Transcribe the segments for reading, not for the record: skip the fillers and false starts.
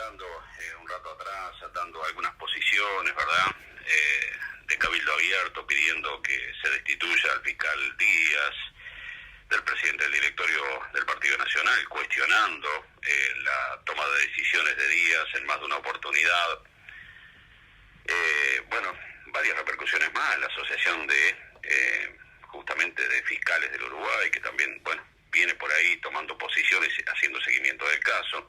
hablando un rato atrás, dando algunas posiciones, ¿verdad? De Cabildo Abierto, pidiendo que se destituya al fiscal Díaz, del presidente del directorio del Partido Nacional, cuestionando la toma de decisiones de Díaz en más de una oportunidad. Bueno, varias repercusiones más, la asociación de justamente de fiscales del Uruguay, que también, bueno, viene por ahí tomando posiciones, haciendo seguimiento del caso.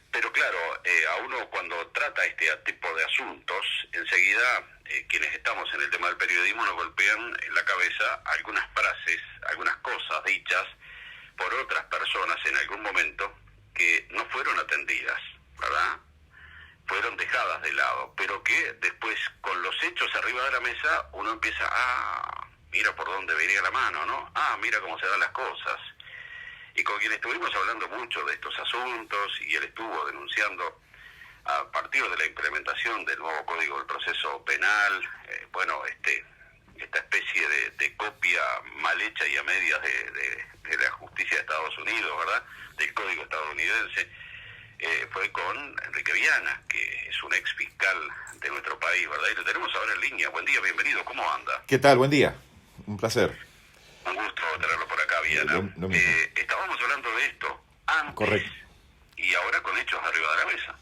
Pero claro, a uno cuando trata este tipo de asuntos, enseguida quienes estamos en el tema del periodismo nos golpean en la cabeza algunas frases, algunas cosas dichas por otras personas en algún momento que no fueron atendidas, ¿verdad? Fueron dejadas de lado, pero que después con los hechos arriba de la mesa uno empieza, mira por dónde venía la mano, ¿no? Mira cómo se dan las cosas. Y con quien estuvimos hablando mucho de estos asuntos, y él estuvo denunciando a partir de la implementación del nuevo Código del Proceso Penal, esta especie de copia mal hecha y a medias de la justicia de Estados Unidos, ¿verdad? Del Código estadounidense, fue con Enrique Viana, que es un ex fiscal de nuestro país, ¿verdad? Y lo tenemos ahora en línea. Buen día, bienvenido, ¿cómo anda? ¿Qué tal? Buen día, un placer. Un gusto tenerlo por acá, Viana. Lo mismo. Estábamos hablando de esto antes. Correcto. Y ahora con hechos arriba de la mesa.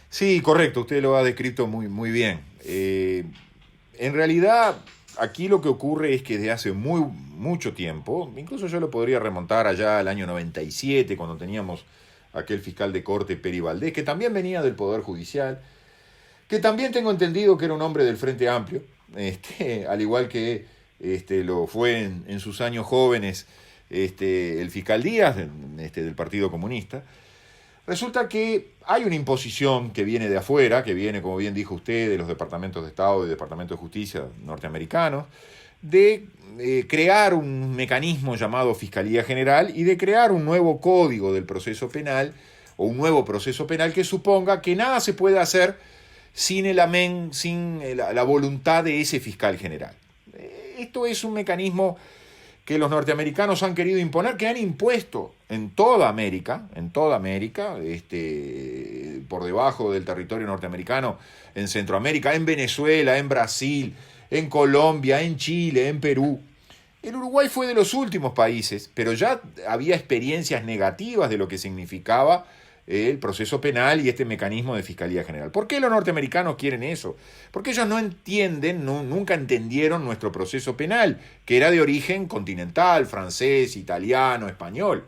Sí, correcto, usted lo ha descrito muy bien. En realidad, aquí lo que ocurre es que desde hace mucho tiempo, incluso yo lo podría remontar allá al año 97, cuando teníamos aquel fiscal de corte, Peri Valdés, que también venía del Poder Judicial, que también tengo entendido que era un hombre del Frente Amplio, al igual que lo fue en sus años jóvenes el fiscal Díaz del Partido Comunista. Resulta que hay una imposición que viene de afuera, que viene, como bien dijo usted, de los departamentos de Estado y departamentos de Justicia norteamericanos, de crear un mecanismo llamado Fiscalía General y de crear un nuevo código del proceso penal, o un nuevo proceso penal que suponga que nada se puede hacer sin la voluntad de ese fiscal general. Esto es un mecanismo que los norteamericanos han querido imponer, que han impuesto en toda América, por debajo del territorio norteamericano, en Centroamérica, en Venezuela, en Brasil, en Colombia, en Chile, en Perú. El Uruguay fue de los últimos países, pero ya había experiencias negativas de lo que significaba el proceso penal y este mecanismo de Fiscalía General. ¿Por qué los norteamericanos quieren eso? Porque ellos no entienden, nunca entendieron nuestro proceso penal, que era de origen continental, francés, italiano, español.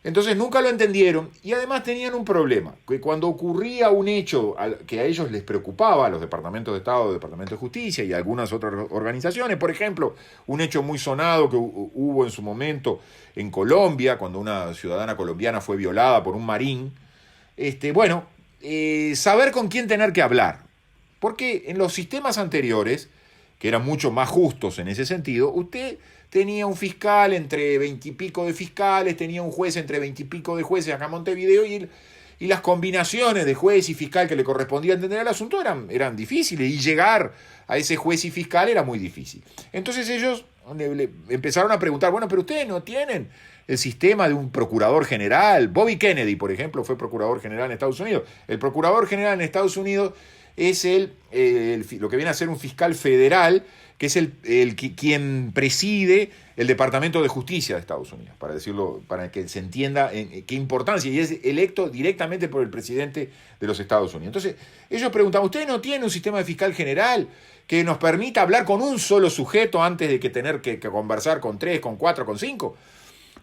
Entonces nunca lo entendieron y además tenían un problema, que cuando ocurría un hecho que a ellos les preocupaba, a los departamentos de Estado, departamentos de Justicia y algunas otras organizaciones, por ejemplo, un hecho muy sonado que hubo en su momento en Colombia, cuando una ciudadana colombiana fue violada por un marín, saber con quién tener que hablar. Porque en los sistemas anteriores, que eran mucho más justos en ese sentido, usted tenía un fiscal entre 20 y pico de fiscales, tenía un juez entre 20 y pico de jueces acá en Montevideo, y las combinaciones de juez y fiscal que le correspondía entender el asunto eran difíciles, y llegar a ese juez y fiscal era muy difícil. Entonces ellos le empezaron a preguntar, bueno, pero ustedes no tienen el sistema de un procurador general. Bobby Kennedy, por ejemplo, fue procurador general en Estados Unidos. El procurador general en Estados Unidos es lo que viene a ser un fiscal federal, que es quien preside el Departamento de Justicia de Estados Unidos, para decirlo, para que se entienda qué importancia, y es electo directamente por el presidente de los Estados Unidos. Entonces, ellos preguntaban, ¿ustedes no tienen un sistema de fiscal general que nos permita hablar con un solo sujeto antes de que tener que conversar con 3, con 4, con 5?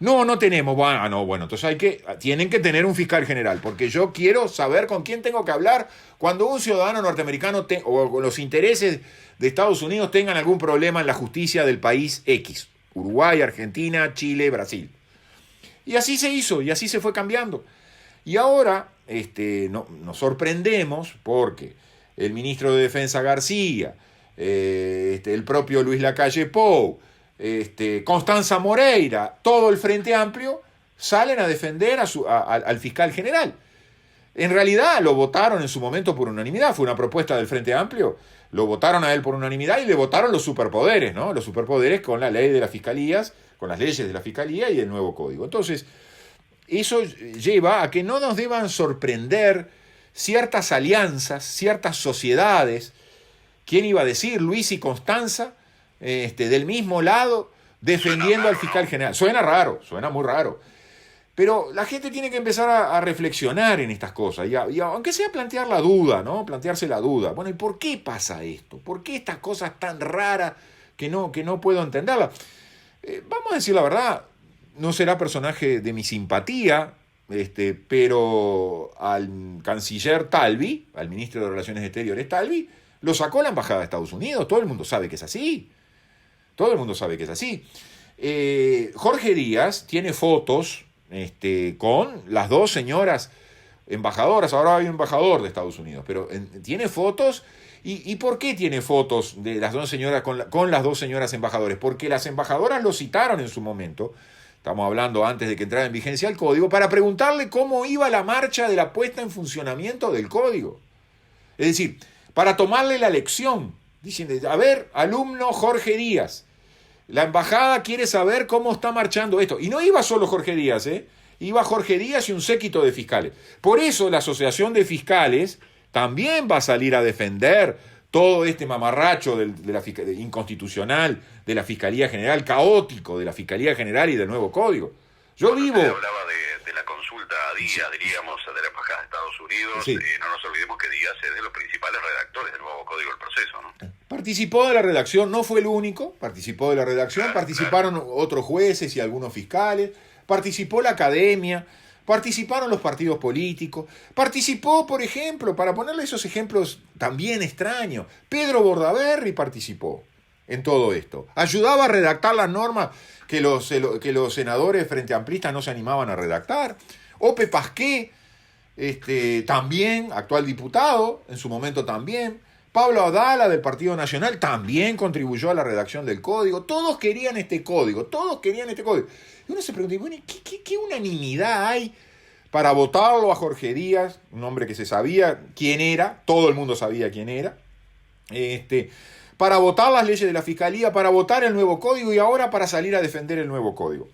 No tenemos. Bueno, entonces tienen que tener un fiscal general, porque yo quiero saber con quién tengo que hablar cuando un ciudadano norteamericano o los intereses de Estados Unidos tengan algún problema en la justicia del país X, Uruguay, Argentina, Chile, Brasil. Y así se hizo, y así se fue cambiando. Y ahora nos sorprendemos porque el ministro de Defensa García, el propio Luis Lacalle Pou, Constanza Moreira, todo el Frente Amplio, salen a defender al fiscal general. En realidad lo votaron en su momento por unanimidad, fue una propuesta del Frente Amplio, lo votaron a él por unanimidad y le votaron los superpoderes, ¿no? Los superpoderes con la ley de las fiscalías, con las leyes de la fiscalía y el nuevo código. Entonces, eso lleva a que no nos deban sorprender ciertas alianzas, ciertas sociedades. ¿Quién iba a decir? Luis y Constanza, del mismo lado, defendiendo al fiscal general. Suena raro, suena muy raro. Pero la gente tiene que empezar a reflexionar en estas cosas, y aunque sea plantear la duda, ¿no? Plantearse la duda. Bueno, ¿y por qué pasa esto? ¿Por qué estas cosas tan raras que no puedo entenderlas? Vamos a decir la verdad, no será personaje de mi simpatía, pero al canciller Talvi, al ministro de Relaciones Exteriores Talvi, lo sacó la embajada de Estados Unidos. Todo el mundo sabe que es así. Todo el mundo sabe que es así. Jorge Díaz tiene fotos con las dos señoras embajadoras. Ahora hay un embajador de Estados Unidos, pero tiene fotos. ¿Y por qué tiene fotos de las dos señoras con las dos señoras embajadores? Porque las embajadoras lo citaron en su momento, estamos hablando antes de que entrara en vigencia el código, para preguntarle cómo iba la marcha de la puesta en funcionamiento del código. Es decir, para tomarle la lección, diciendo, a ver, alumno Jorge Díaz, la embajada quiere saber cómo está marchando esto. Y no iba solo Jorge Díaz, iba Jorge Díaz y un séquito de fiscales. Por eso la Asociación de Fiscales también va a salir a defender todo este mamarracho inconstitucional de la Fiscalía General, caótico de la Fiscalía General y del nuevo código. Yo vivo... Hablaba de la consulta a Díaz, diríamos, de la Embajada de Estados Unidos. Sí. No nos olvidemos que Díaz es de los principales redactores del nuevo Código del Proceso, ¿no? Participó de la redacción, no fue el único, participó de la redacción, participaron otros jueces y algunos fiscales, participó la academia, participaron los partidos políticos, participó, por ejemplo, para ponerle esos ejemplos también extraños, Pedro Bordaberry participó en todo esto, ayudaba a redactar las normas que los senadores frente amplistas no se animaban a redactar. Ope Pasqué, también, actual diputado, en su momento también. Pablo Abdala, del Partido Nacional, también contribuyó a la redacción del código. Todos querían este código, Y uno se pregunta, bueno, ¿qué unanimidad hay para votarlo a Jorge Díaz, un hombre que se sabía quién era, todo el mundo sabía quién era, para votar las leyes de la Fiscalía, para votar el nuevo código y ahora para salir a defender el nuevo código?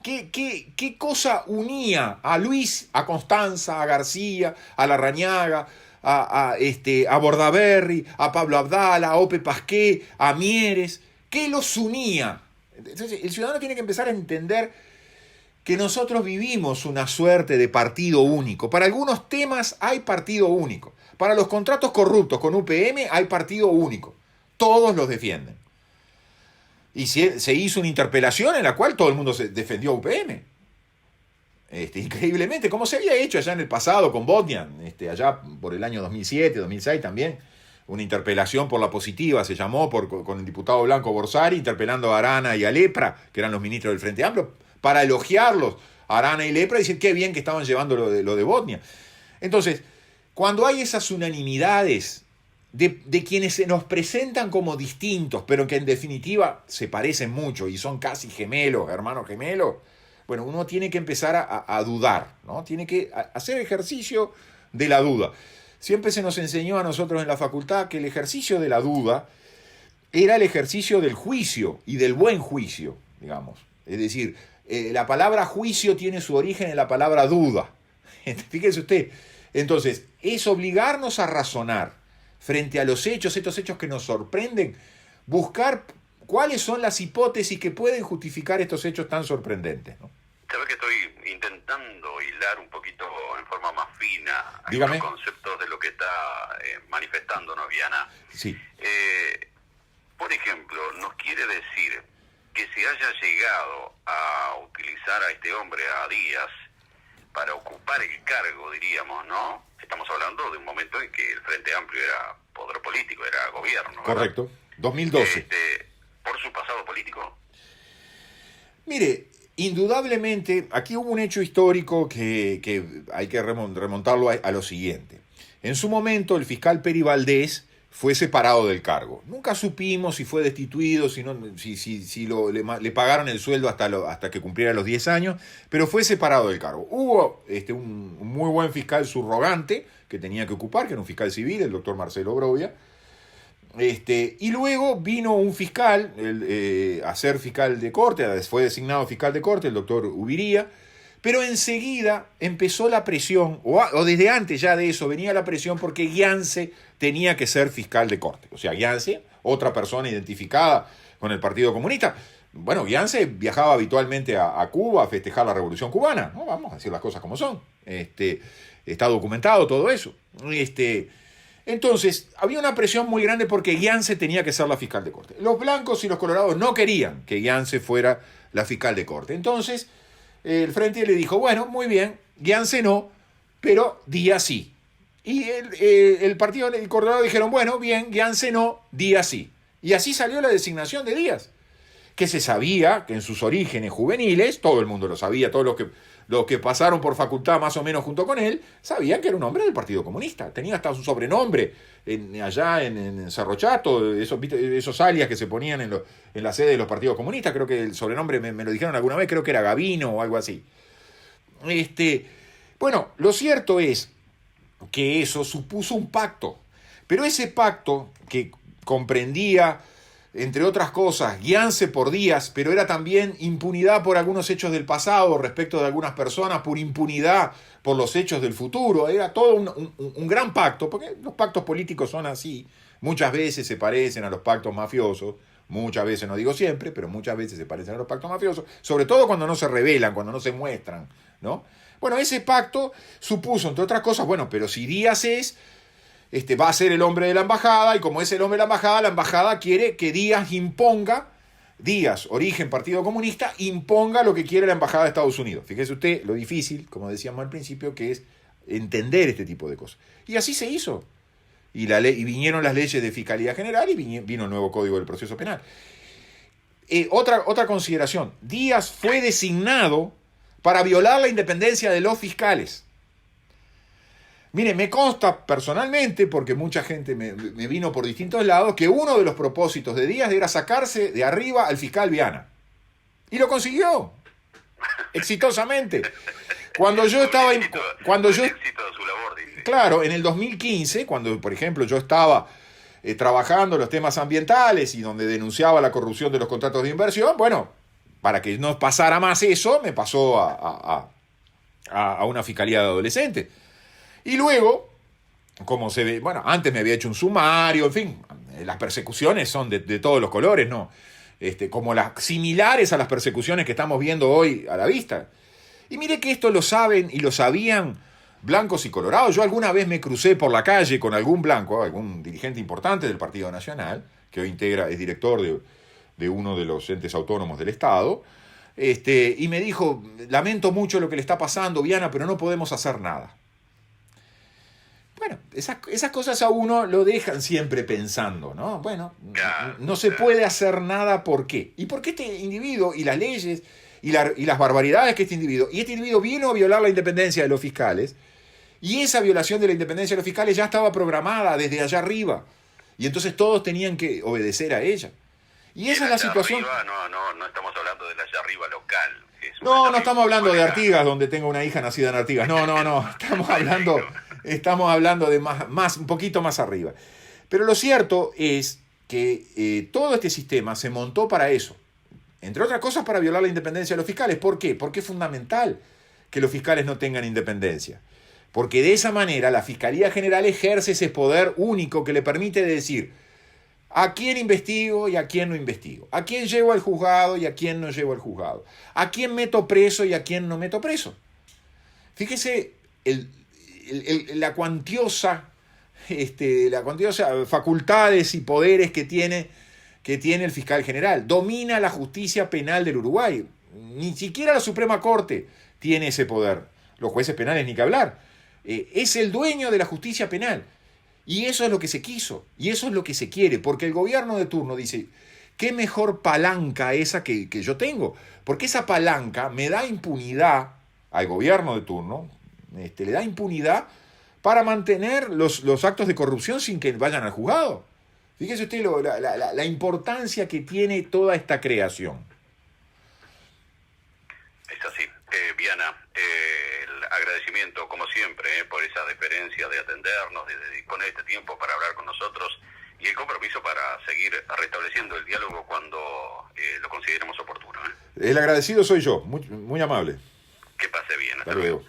¿Qué cosa unía a Luis, a Constanza, a García, a Larrañaga, a Bordaberry, a Pablo Abdala, a Ope Pasqué, a Mieres? ¿Qué los unía? Entonces, el ciudadano tiene que empezar a entender que nosotros vivimos una suerte de partido único. Para algunos temas hay partido único. Para los contratos corruptos con UPM hay partido único. Todos los defienden. Y se hizo una interpelación en la cual todo el mundo se defendió a UPM. Increíblemente, como se había hecho allá en el pasado con Botnian, allá por el año 2007, 2006 también. Una interpelación por la positiva, se llamó, con el diputado Blanco Borsari, interpelando a Arana y a Lepra, que eran los ministros del Frente Amplio, para elogiarlos, Arana y Lepra, y decir qué bien que estaban llevando lo de Botnia. Entonces, cuando hay esas unanimidades de quienes se nos presentan como distintos, pero que en definitiva se parecen mucho y son casi gemelos, hermanos gemelos, bueno, uno tiene que empezar a dudar, ¿no? Tiene que hacer ejercicio de la duda. Siempre se nos enseñó a nosotros en la facultad que el ejercicio de la duda era el ejercicio del juicio y del buen juicio, digamos. Es decir, la palabra juicio tiene su origen en la palabra duda. Fíjese usted. Entonces, es obligarnos a razonar frente a los hechos, estos hechos que nos sorprenden, buscar cuáles son las hipótesis que pueden justificar estos hechos tan sorprendentes, ¿no? Sabes que estoy intentando hilar un poquito en forma más fina Dígame. los conceptos de lo que está manifestándonos Viana. Sí. Por ejemplo, nos quiere decir que se haya llegado a utilizar a este hombre, a Díaz, para ocupar el cargo, diríamos, ¿no? Estamos hablando de un momento en que el Frente Amplio era poder político, era gobierno, ¿verdad? Correcto. 2012. ¿Por su pasado político? Mire, indudablemente, aquí hubo un hecho histórico que hay que remontarlo a lo siguiente. En su momento, el fiscal Peri Valdés fue separado del cargo. Nunca supimos si fue destituido, si le pagaron el sueldo hasta que cumpliera los 10 años, pero fue separado del cargo. Hubo un muy buen fiscal subrogante que tenía que ocupar, que era un fiscal civil, el doctor Marcelo Brovia. Y luego vino un fiscal a ser fiscal de corte, fue designado fiscal de corte, el doctor Ubiría, Pero enseguida empezó la presión, o desde antes ya de eso venía la presión porque Gianse tenía que ser fiscal de corte. O sea, Gianse, otra persona identificada con el Partido Comunista. Bueno, Gianse viajaba habitualmente a Cuba a festejar la Revolución Cubana, ¿no? Vamos a decir las cosas como son. Está documentado todo eso. Entonces, había una presión muy grande porque Gianse tenía que ser la fiscal de corte. Los blancos y los colorados no querían que Gianse fuera la fiscal de corte. Entonces, el Frente le dijo, bueno, muy bien, Gianse no, pero Díaz sí. Y el partido y el colorado dijeron, bueno, bien, Gianse no, Díaz sí. Y así salió la designación de Díaz, que se sabía que en sus orígenes juveniles, todo el mundo lo sabía, todos los que pasaron por facultad más o menos junto con él, sabían que era un hombre del Partido Comunista. Tenía hasta su sobrenombre allá en Cerro Chato, esos alias que se ponían en la sede de los partidos comunistas. Creo que el sobrenombre me lo dijeron alguna vez, creo que era Gavino o algo así. Bueno, lo cierto es que eso supuso un pacto, pero ese pacto que comprendía, entre otras cosas, Gianse por Díaz, pero era también impunidad por algunos hechos del pasado respecto de algunas personas, por impunidad por los hechos del futuro. Era todo un gran pacto, porque los pactos políticos son así. Muchas veces se parecen a los pactos mafiosos, muchas veces, no digo siempre, pero muchas veces se parecen a los pactos mafiosos, sobre todo cuando no se revelan, cuando no se muestran, ¿no? Bueno, ese pacto supuso, entre otras cosas, bueno, pero si Díaz va a ser el hombre de la embajada, y como es el hombre de la embajada quiere que Díaz imponga, Díaz, origen Partido Comunista, imponga lo que quiere la embajada de Estados Unidos. Fíjese usted lo difícil, como decíamos al principio, que es entender este tipo de cosas. Y así se hizo. Y vinieron las leyes de Fiscalía General y vino el nuevo Código del Proceso Penal. Otra consideración, Díaz fue designado para violar la independencia de los fiscales. Mire, me consta personalmente, porque mucha gente me vino por distintos lados, que uno de los propósitos de Díaz era sacarse de arriba al fiscal Viana. Y lo consiguió, exitosamente. Cuando yo estaba... éxito de su labor, dice. Claro, en el 2015, cuando, por ejemplo, yo estaba trabajando los temas ambientales y donde denunciaba la corrupción de los contratos de inversión, bueno, para que no pasara más eso, me pasó a una fiscalía de adolescentes. Y luego, como se ve, bueno, antes me había hecho un sumario, en fin, las persecuciones son de todos los colores, ¿no? Como las similares a las persecuciones que estamos viendo hoy a la vista. Y mire que esto lo saben y lo sabían blancos y colorados. Yo alguna vez me crucé por la calle con algún blanco, algún dirigente importante del Partido Nacional, que hoy es director de uno de los entes autónomos del Estado, y me dijo, lamento mucho lo que le está pasando, Viana, pero no podemos hacer nada. Bueno, esas cosas a uno lo dejan siempre pensando, ¿no? Bueno, no se puede hacer nada, ¿por qué? ¿Y por qué este individuo y las leyes y las barbaridades que este individuo vino a violar la independencia de los fiscales, y esa violación de la independencia de los fiscales ya estaba programada desde allá arriba, y entonces todos tenían que obedecer a ella. Y esa es la situación. Arriba, no estamos hablando de la allá arriba local. No estamos hablando de Artigas, donde tengo una hija nacida en Artigas. No. Estamos hablando de más, un poquito más arriba. Pero lo cierto es que todo este sistema se montó para eso. Entre otras cosas, para violar la independencia de los fiscales. ¿Por qué? Porque es fundamental que los fiscales no tengan independencia. Porque de esa manera la Fiscalía General ejerce ese poder único que le permite decir a quién investigo y a quién no investigo, a quién llevo al juzgado y a quién no llevo al juzgado, a quién meto preso y a quién no meto preso. Fíjese la cuantiosa facultades y poderes que tiene el fiscal general. Domina la justicia penal del Uruguay. Ni siquiera la Suprema Corte tiene ese poder. Los jueces penales ni que hablar. Es el dueño de la justicia penal. Y eso es lo que se quiso, y eso es lo que se quiere, porque el gobierno de turno dice, ¿qué mejor palanca esa que yo tengo? Porque esa palanca me da impunidad al gobierno de turno, le da impunidad para mantener los actos de corrupción sin que vayan al juzgado. Fíjese usted la importancia que tiene toda esta creación. Es así. Viana, el agradecimiento, como siempre, por esa deferencia de atendernos, de disponer este tiempo para hablar con nosotros y el compromiso para seguir restableciendo el diálogo cuando lo consideremos oportuno. El agradecido soy yo, muy, muy amable. Que pase bien. Hasta luego.